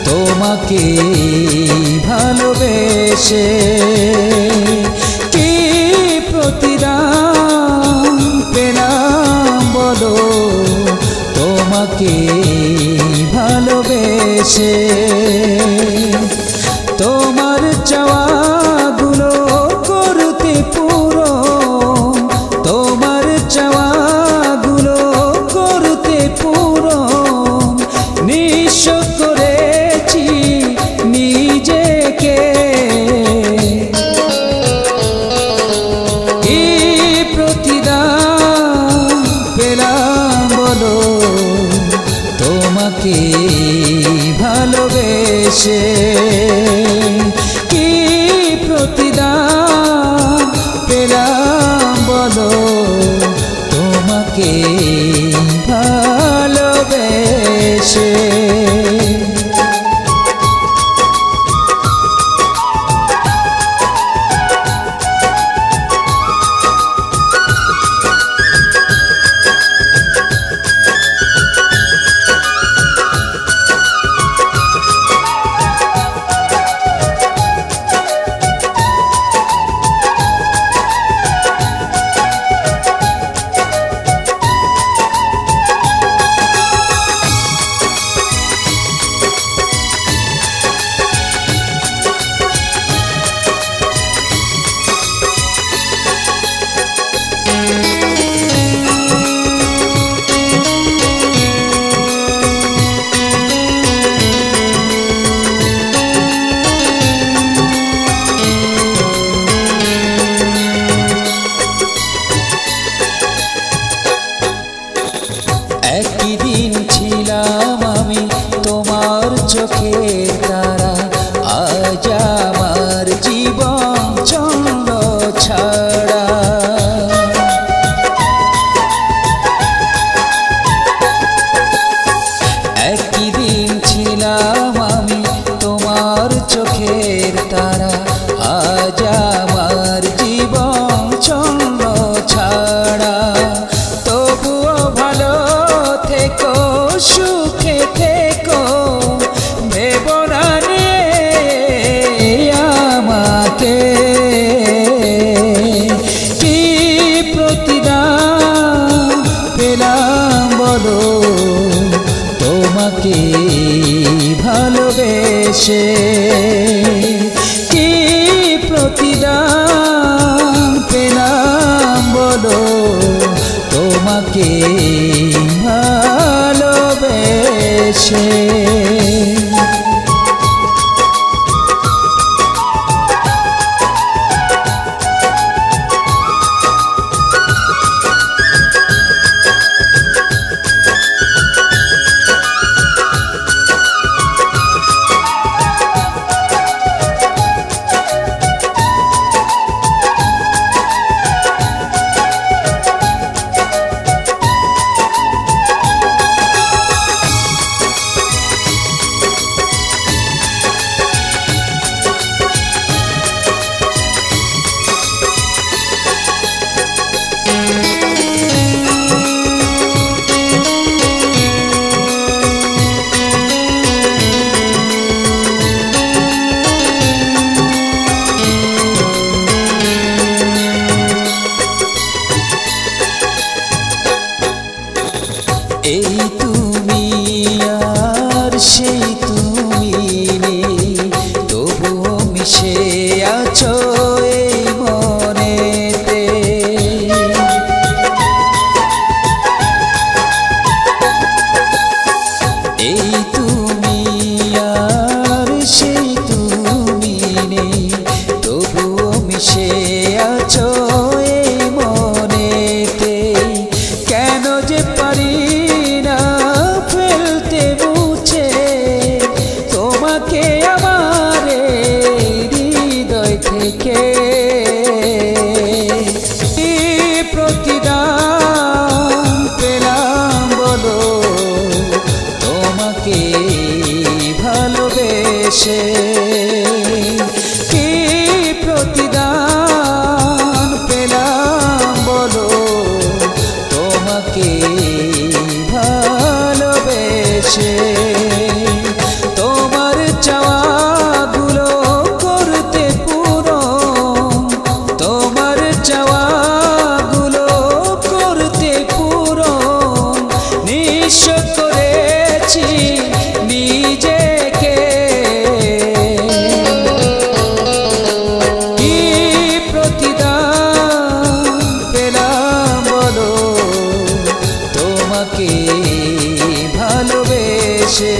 তোমাকে ভালোবেসে কি প্রতিদান পেলাম বলো তোমাকে ভালোবেসে তোমার চাওয়াগুলো করতে পুরো তোমার চাওয়াগুলো করতে পুরো নিঃস্ব করেছি নিজেকে কি প্রতিদান পেলাম বলো তোমাকে ভালোবেসে কি প্রতিদান পেলাম বলো তোমাকে ভালোবেসে একদিন ছিলাম আমি তোমার চোখের তারা আজ আমার জীবন চন্দ্র ছাড়া একদিন ছিলাম আমি তোমার চোখের তারা আজ আমার জীবন চন্দ্র ছাড়া তবুও ভালো থেকো সুখে থেকো ভেবো না আমাকে কি প্রতিদান পেলাম বলো তোমাকে ভালোবেসে কি প্রতিদান পেলাম বলো তোমাকে ভালোবেসে এই তুমি আর সেই তুমি নেই তবুও মিশে আছো এই মনেতে এই তুমি আর সেই তুমি নেই তবুও মিশে আছো থেকে কি প্রতিদান পেলাম বলো তোমাকে ভালোবেসে, কি প্রতিদান পেলাম বলো তোমাকে ভালোবেসে। তোমার চাওয়াগুলো করতে পূরণ, তোমার চাওয়াগুলো করতে পূরণ নিঃস্ব করেছি নিজেকে। কি প্রতিদান পেলাম বলো তোমাকে ভালোবেসে।